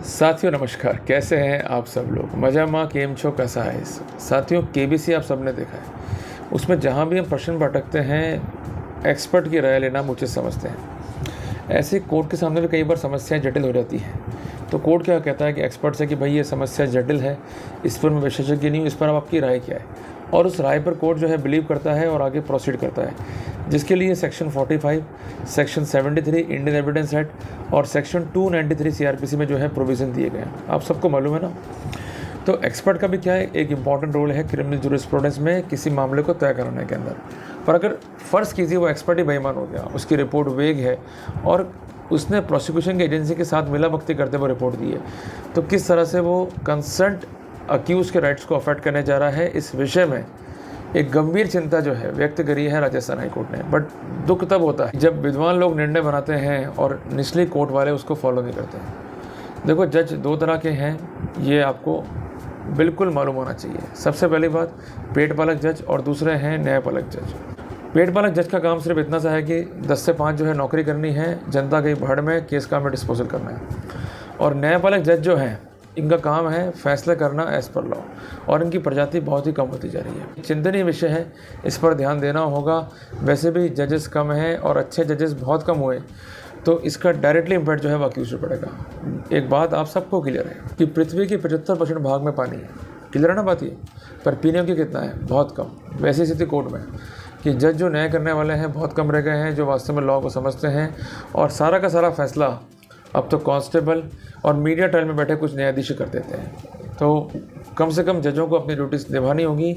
साथियों नमस्कार, कैसे हैं आप सब लोग। मजामा केम छो कैसा है। साथियों केबीसी आप सबने देखा है, उसमें जहां भी हम प्रश्न भटकते हैं एक्सपर्ट की राय लेना उचित समझते हैं। ऐसे कोर्ट के सामने भी कई बार समस्याएं जटिल हो जाती हैं, तो कोर्ट क्या कहता है कि एक्सपर्ट से कि भाई ये समस्या जटिल है, इस पर मैं विशेषज्ञ नहीं हूँ, इस पर अब आपकी राय क्या है। और उस राय पर कोर्ट जो है बिलीव करता है और आगे प्रोसीड करता है, जिसके लिए section 45, section 73 Indian evidence act और सेक्शन 293 सीआरपीसी में जो है प्रोविज़न दिए गए हैं। आप सबको मालूम है ना। तो एक्सपर्ट का भी क्या है, एक इम्पॉर्टेंट रोल है क्रिमिनल जूरिस्प्रूडेंस में किसी मामले को तय कराने के अंदर। पर अगर फ़र्ज़ कीजिए वो एक्सपर्ट ही बेईमान हो गया, उसकी रिपोर्ट वेग है और उसने प्रोसिक्यूशन की एजेंसी के साथ मिलावक्ती करते हुए रिपोर्ट दी है, तो किस तरह से वो कंसर्न्ड अक्यूज़ के राइट्स को अफेक्ट करने जा रहा है, इस विषय में एक गंभीर चिंता जो है व्यक्त करी है राजस्थान हाईकोर्ट ने। बट दुख तब होता है जब विद्वान लोग निर्णय बनाते हैं और निचली कोर्ट वाले उसको फॉलो नहीं करते हैं। देखो, जज दो तरह के हैं, ये आपको बिल्कुल मालूम होना चाहिए। सबसे पहली बात, पेट पालक जज और दूसरे हैं न्यायपालक जज। पेट पालक जज का काम सिर्फ इतना सा है कि 10 से 5 जो है नौकरी करनी है, जनता की भड़ में केस का में डिस्पोजल करना है। और न्यायपालक जज जो हैं, इनका काम है फैसला करना एज पर लॉ, और इनकी प्रजाति बहुत ही कम होती जा रही है। चिंतनीय विषय है, इस पर ध्यान देना होगा। वैसे भी जजेस कम हैं और अच्छे जजेस बहुत कम हुए, तो इसका डायरेक्टली इम्पैक्ट जो है वो अक्यूज पे पड़ेगा। एक बात आप सबको क्लियर है कि पृथ्वी के 75% भाग में पानी है। क्लियर है ना बात ये। पर पीने की कितना है? बहुत कम। वैसी स्थिति कोर्ट में कि जज जो न्याय करने वाले हैं बहुत कम रह गए हैं, जो वास्तव में लॉ को समझते हैं, और सारा का सारा फैसला अब तो कांस्टेबल और मीडिया ट्रायल में बैठे कुछ न्यायाधीश कर देते हैं। तो कम से कम जजों को अपनी ड्यूटीज़ निभानी होगी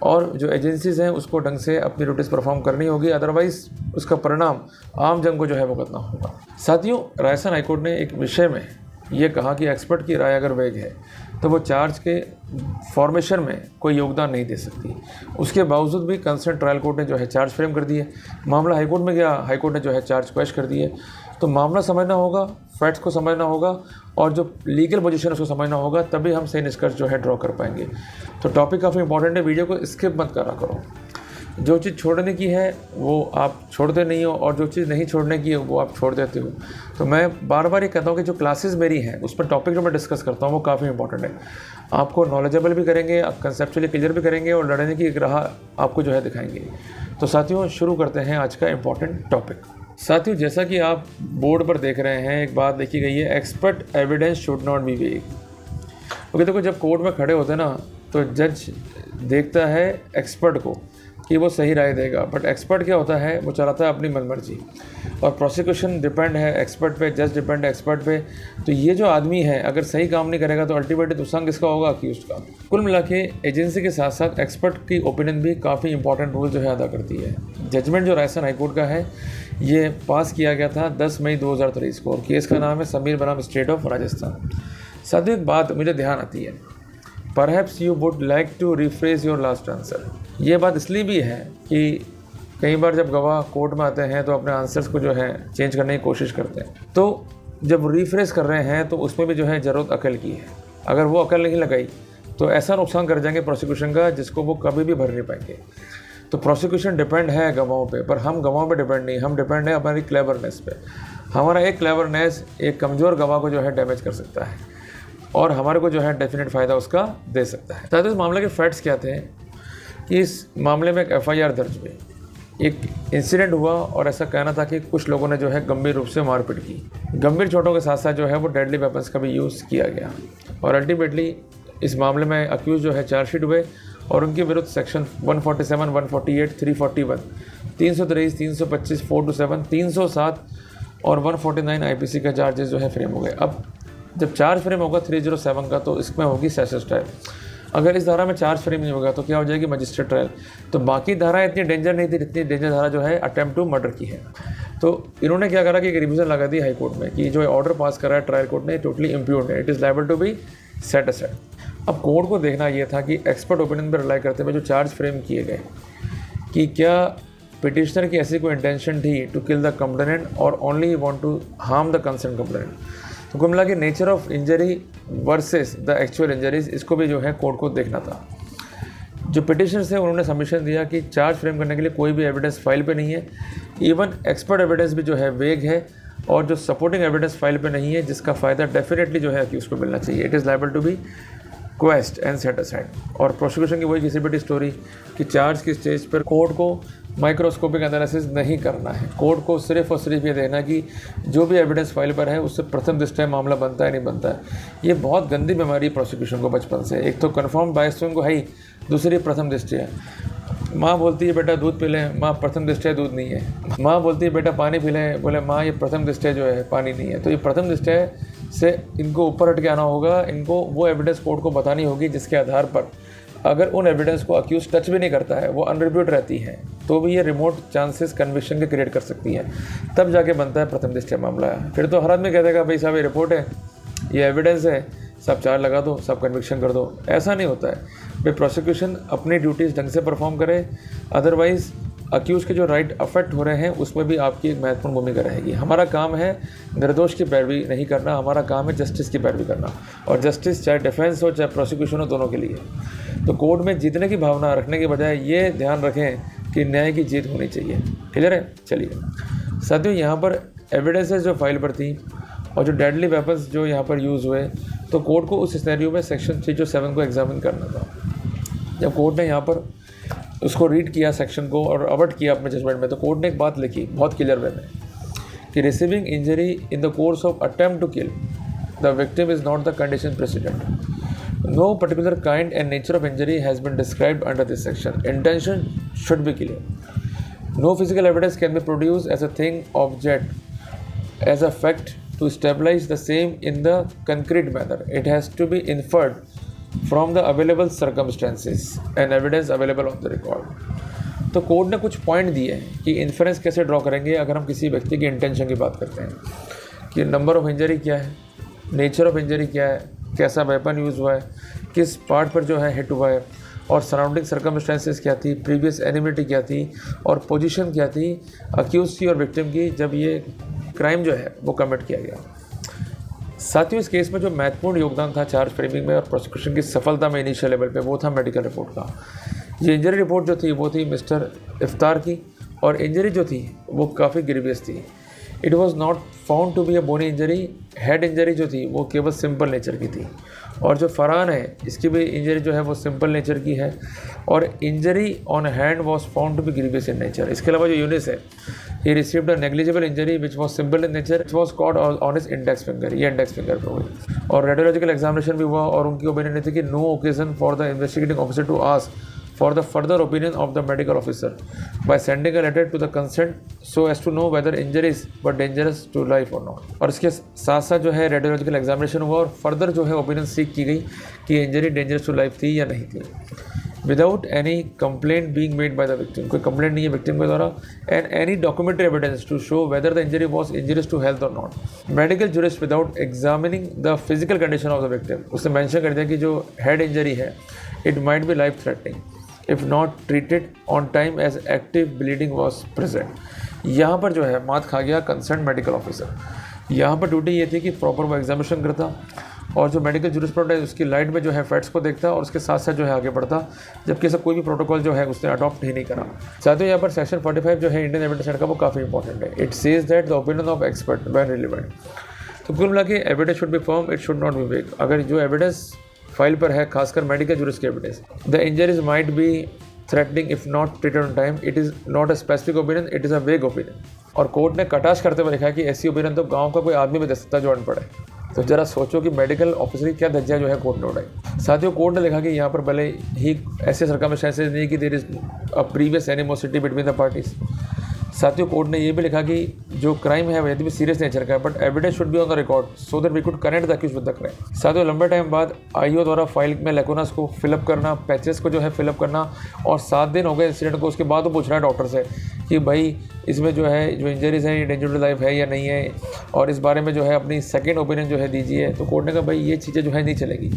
और जो एजेंसीज़ हैं उसको ढंग से अपनी ड्यूटीज़ परफॉर्म करनी होगी, अदरवाइज़ उसका परिणाम आम जन को जो है भुगतना होगा। साथियों, राजस्थान हाईकोर्ट ने एक विषय में ये कहा कि एक्सपर्ट की राय अगर वैध है तो वो चार्ज के फॉर्मेशन में कोई योगदान नहीं दे सकती। उसके बावजूद भी कंसर्न ट्रायल कोर्ट ने जो है चार्ज फ्रेम कर दिए। मामला हाईकोर्ट में गया, हाईकोर्ट ने जो है चार्ज क्वैश कर दिए। तो मामला समझना होगा, फैक्ट्स को समझना होगा और जो लीगल पोजीशन उसको समझना होगा, तभी हम सही निष्कर्ष जो है ड्रॉ कर पाएंगे। तो टॉपिक काफ़ी इंपॉर्टेंट है, वीडियो को स्किप मत करा करो। जो चीज़ छोड़ने की है वो आप छोड़ते नहीं हो, और जो चीज़ नहीं छोड़ने की है वो आप छोड़ देते हो। तो मैं बार बार ये कहता हूँ कि जो क्लासेस मेरी हैं उस पर टॉपिक जो मैं डिस्कस करता हूँ वो काफ़ी इंपॉर्टेंट है। आपको नॉलेजेबल भी करेंगे, आप कंसेप्चुअली क्लियर भी करेंगे और लड़ने की एक राह आपको जो है दिखाएंगे। तो साथियों, शुरू करते हैं आज का इंपॉर्टेंट टॉपिक। साथियों, जैसा कि आप बोर्ड पर देख रहे हैं, एक बात देखी गई है, expert evidence should not be वेग। ओके, देखो, जब कोर्ट में खड़े होते हैं ना तो जज देखता है एक्सपर्ट को कि वो सही राय देगा, बट एक्सपर्ट क्या होता है, वो चलाता है अपनी मनमर्जी। और प्रोसिक्यूशन डिपेंड है एक्सपर्ट पे, जज डिपेंड है एक्सपर्ट पे। तो ये जो आदमी है अगर सही काम नहीं करेगा तो अल्टीमेटली नुकसान किसका होगा? अक्यूज्ड का। कुल मिला के एजेंसी के साथ साथ एक्सपर्ट की ओपिनियन भी काफ़ी इंपॉर्टेंट रोल जो है अदा करती है। जजमेंट जो राजस्थान हाईकोर्ट का है ये पास किया गया था 10 मई 2023 को, और केस का नाम है समीर बनाम स्टेट ऑफ राजस्थान। साथ ही एक बात मुझे ध्यान आती है, perhaps you would like to rephrase your last answer. ये बात इसलिए भी है कि कई बार जब गवाह कोर्ट में आते हैं तो अपने आंसर्स को जो है चेंज करने की कोशिश करते हैं। तो जब रिफ्रेश कर रहे हैं तो उसमें भी जो है ज़रूरत अकल की है। अगर वो अकल नहीं लगाई तो ऐसा नुकसान कर जाएंगे प्रोसिक्यूशन का जिसको वो कभी भी भर नहीं पाएंगे। तो प्रोसिक्यूशन डिपेंड है गवाहों पे, पर हम गवाहों पे डिपेंड नहीं, हम डिपेंड है हमारी क्लेवरनेस पे। हमारा एक क्लेवरनेस एक कमज़ोर गवाह को जो है डैमेज कर सकता है और हमारे को जो है डेफिनेट फ़ायदा उसका दे सकता है। तो इस मामले के फैक्ट्स क्या थे कि इस मामले में एक FIR दर्ज हुई, एक इंसिडेंट हुआ और ऐसा कहना था कि कुछ लोगों ने जो है गंभीर रूप से मारपीट की। गंभीर चोटों के साथ साथ जो है वो डेडली वेपन्स का भी यूज़ किया गया, और अल्टीमेटली इस मामले में अक्यूज़ जो है चार्जशीट हुए और उनके विरुद्ध सेक्शन 147, 148, 341, 323, 325, 427, 307 और 149 IPC का चार्जेस जो है फ्रेम हो गए। अब जब चार्ज फ्रेम होगा 307 का तो इसमें होगी सेशंस ट्रायल। अगर इस धारा में चार्ज फ्रेम नहीं होगा तो क्या हो जाएगी? Magistrate trial. तो बाकी धारा इतनी डेंजर नहीं थी जितनी डेंजर धारा जो है अटेम्प्ट टू मर्डर की है। तो इन्होंने क्या करा कि एक रिविजन लगा दी हाई कोर्ट में कि जो ऑर्डर पास करा है ट्रायल कोर्ट ने टोटली इम्प्यूग्ड है, it is liable to be set aside. अब कोर्ट को देखना ये था कि एक्सपर्ट ओपिनियन पर रिलाई करते हुए जो चार्ज फ्रेम किए गए कि क्या पिटिशनर की ऐसी कोई इंटेंशन थी टू किल द कंप्लेनेंट और only want to harm the concern complainant. तो कुल मिला के nature of injury versus the actual injuries, इसको भी जो है कोर्ट को देखना था। जो पिटिशनर्स थे उन्होंने सबमिशन दिया कि चार्ज फ्रेम करने के लिए कोई भी एविडेंस फाइल पे नहीं है, इवन एक्सपर्ट एविडेंस भी जो है वेग है, और जो सपोर्टिंग एविडेंस फाइल पे नहीं है, जिसका फ़ायदा डेफिनेटली जो है अक्यूज को मिलना चाहिए। It is liable to be quashed and set aside. और प्रोसिक्यूशन की वही घिसी-पिटी स्टोरी कि चार्ज की स्टेज पर कोर्ट को माइक्रोस्कोपिक एनालिसिस नहीं करना है। कोर्ट को सिर्फ और सिर्फ ये देखना कि जो भी एविडेंस फाइल पर है उससे प्रथम दृष्टया मामला बनता है नहीं बनता है। ये बहुत गंदी बीमारी है प्रोसिक्यूशन को बचपन से। एक तो कन्फर्म बायस तो उनको है ही, दूसरी प्रथम दृष्टया। माँ बोलती है बेटा दूध पी लें, माँ प्रथम दृष्टया दूध नहीं है। माँ बोलती है बेटा पानी पी लें, बोले माँ ये प्रथम दृष्टया जो है पानी नहीं है। तो ये प्रथम दृष्टया से इनको ऊपर हट के आना होगा। इनको वो एविडेंस कोर्ट को बतानी होगी जिसके आधार पर अगर उन एविडेंस को अक्यूज टच भी नहीं करता है, वो अनरिव्यूड रहती हैं, तो भी ये रिमोट चांसेस कन्विक्शन के क्रिएट कर सकती है। तब जाके बनता है प्रथम दृष्टया मामला। फिर तो हर आदमी कह देगा भाई साहब ये रिपोर्ट है, ये एविडेंस है, सब चार्ज लगा दो, सब कन्विक्शन कर दो। ऐसा नहीं होता है भाई। प्रोसिक्यूशन अपनी ड्यूटीज़ ढंग से परफॉर्म करे, अदरवाइज़ अक्यूज़ के जो राइट अफेक्ट हो रहे हैं उसमें भी आपकी एक महत्वपूर्ण भूमिका रहेगी। हमारा काम है निर्दोष की पैरवी नहीं करना, हमारा काम है जस्टिस की पैरवी करना। और जस्टिस चाहे डिफेंस हो चाहे प्रोसिक्यूशन हो, दोनों के लिए। तो कोर्ट में जीतने की भावना रखने के बजाय ये ध्यान रखें कि न्याय की जीत होनी चाहिए। क्लियर है? चलिए साथियों, यहाँ पर एविडेंसेस जो फाइल पर थी और जो डेडली वेपन्स जो यहाँ पर यूज़ हुए, तो कोर्ट को उस सिनेरियो में सेक्शन 307 को एग्जामिन करना था। जब कोर्ट ने यहाँ पर उसको रीड किया सेक्शन को और अवर्ट किया अपने जजमेंट में, तो कोर्ट ने एक बात लिखी बहुत क्लियर वे में कि receiving injury in the course of attempt to kill the victim is not the condition precedent. No particular kind and nature of injury has been described under this section. Intention should be clear. No physical evidence can be produce as a thing object as a fact to stabilize the same in the concrete manner. It has to be inferred from the available circumstances and evidence available on the record. तो court ने कुछ point दिए हैं कि inference कैसे draw करेंगे अगर हम किसी व्यक्ति की इंटेंशन की बात करते हैं कि नंबर ऑफ इंजरी क्या है, नेचर ऑफ इंजरी क्या है, कैसा वेपन यूज़ हुआ है, किस पार्ट पर जो है हिट हुआ है, और सराउंडिंग सर्कमस्टेंसेस क्या थी, प्रीवियस एनिमिटी क्या थी, और पोजीशन क्या थी अक्यूज की और विक्टिम की जब ये क्राइम जो है वो कमिट किया गया। साथियों, इस केस में जो महत्वपूर्ण योगदान था चार्ज फ्रेमिंग में और प्रोसिक्यूशन की सफलता में इनिशियल लेवल पे, वो था मेडिकल रिपोर्ट का। ये इंजरी रिपोर्ट जो थी वो थी मिस्टर इफ्तार की, और इंजरी जो थी वो काफ़ी ग्रीवियस थी। It was not found to be a bony injury. Head injury जो थी वो केवल सिंपल नेचर की थी, और जो फरहान है इसकी भी इंजरी जो है वो सिंपल नेचर की है, और injury on hand was found to be grievous in nature. इसके अलावा जो यूनिस है, he received a negligible injury which was simple in nature, it was caught on his index finger. ये इंडेक्स फिंगर पर हुई, और रेडियोलॉजिकल एग्जामिनेशन भी हुआ, और उनकी ओपिनियन थी कि no occasion for the investigating officer to ask for the further opinion of the medical officer by sending a letter to the concerned so as to know whether injuries were dangerous to life or not। और इसके साथ साथ जो है radiological examination हुआ और further जो है ओपिनियन सीख की गई कि इंजरी डेंजरस टू लाइफ थी या नहीं थी, without any complaint being made by the victim. कोई कंप्लेंट नहीं है विक्टिम के द्वारा, and any documentary evidence to show whether the injury was injurious to health और not. Medical jurist without examining the physical condition of the victim, उसने mention कर दिया कि जो हेड इंजरी है it might be life threatening if not treated on time as active bleeding was present। यहाँ पर जो है मात खा गया कंसर्न मेडिकल ऑफिसर। यहाँ पर ड्यूटी ये थी कि प्रॉपर वो एग्जामिनेशन करता, और जो मेडिकल जूरिस्प्रूडेंस है उसकी लाइट में जो है फैक्ट्स को देखता और उसके साथ साथ जो है आगे बढ़ता, जबकि ऐसा कोई भी प्रोटोकॉल जो है उसने अडॉप्ट ही नहीं करा। साथियों, यहाँ पर सेक्शन 45 जो है इंडियन एविडेंस एक्ट का वो काफ़ी इंपॉर्टेंट है। It says that the opinion of expert when relevant. तो कुल मिला के evidence should B firm, it should not be वेग। अगर जो एविडेंस फाइल पर है, खासकर मेडिकल जूरिस्ट की evidence, the injuries might be threatening if not treated on time, it is not a specific opinion, it is a वेग opinion. और court ने कटाश करते हुए लिखा कि ऐसी ओपिनियन तो गांव का कोई आदमी भी दे सकता है जो अनपढ़ है। तो जरा सोचो कि मेडिकल ऑफिसर की क्या धज्जियां जो है कोर्ट ने उड़ाई। साथियों, कोर्ट ने लिखा कि यहाँ पर भले ही ऐसे सर्कमस्टेंसेस नहीं कि there is a previous animosity between the parties. साथियों, कोर्ट ने यह भी लिखा कि जो क्राइम है वह यदि भी सीरियस नेचर का है, but evidence should be on the record so that we could connect the accused with the crime. साथियों, लंबे टाइम बाद आईओ द्वारा फाइल में लेकोनास को फिलअप करना, पैचेस को जो है फिलअप करना, और 7 दिन हो गए इंसिडेंट को, उसके बाद वो पूछ रहा है डॉक्टर से कि भाई इसमें जो है जो इंजरीज हैं ये डेंजर टू लाइफ है या नहीं है, और इस बारे में जो है अपनी सेकेंड ओपिनियन जो है दीजिए। तो कोर्ट ने कहा भाई ये चीज़ें जो है नहीं चलेगी,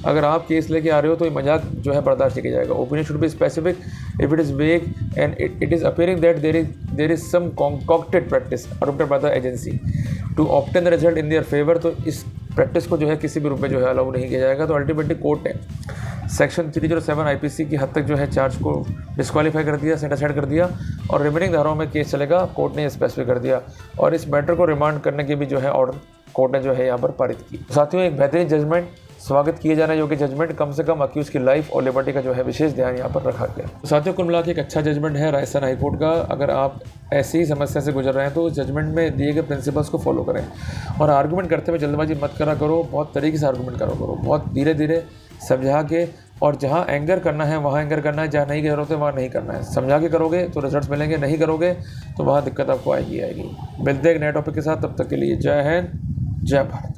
अगर आप केस लेके आ रहे हो तो ये मजाक जो है बर्दाश्त नहीं किया जाएगा। Opinion should be specific, if it is vague and it is appearing that there is some concocted practice adopted by the agency to obtain the result in their favour. तो इस प्रैक्टिस को जो है किसी भी रूप में जो है अलाउ नहीं किया जाएगा। तो अल्टीमेटली कोर्ट ने सेक्शन 307 आईपीसी की हद तक जो है चार्ज को डिस्क्वालीफाई कर दिया, सेट असाइड कर दिया और रिमेनिंग धाराओं में केस चलेगा, कोर्ट ने स्पेसिफाई कर दिया। और इस मैटर को रिमांड करने की भी जो है ऑर्डर कोर्ट ने जो है यहाँ पर पारित की। साथियों, एक बेहतरीन जजमेंट, स्वागत किए जाने योग्य जजमेंट, कम से कम अक्यूज की लाइफ और लिबर्टी का जो है विशेष ध्यान यहाँ पर रखा गया। तो साथियों, कुल मिला के एक अच्छा जजमेंट है राजस्थान हाईकोर्ट का। अगर आप ऐसी ही समस्या से गुजर रहे हैं तो उस जजमेंट में दिए गए प्रिंसिपल्स को फॉलो करें और आर्गूमेंट करते हुए जल्दबाजी मत करा करो, बहुत तरीके से आर्गूमेंट करो, बहुत धीरे धीरे समझा के, और जहाँ एंगर करना है वहाँ एंगर करना है, जहाँ नहीं जरूरत है वहाँ नहीं करना है। समझा के करोगे तो रिजल्ट्स मिलेंगे, नहीं करोगे तो वहाँ दिक्कत आपको आएगी। मिलते हैं एक नए टॉपिक के साथ, तब तक के लिए जय हिंद, जय भारत।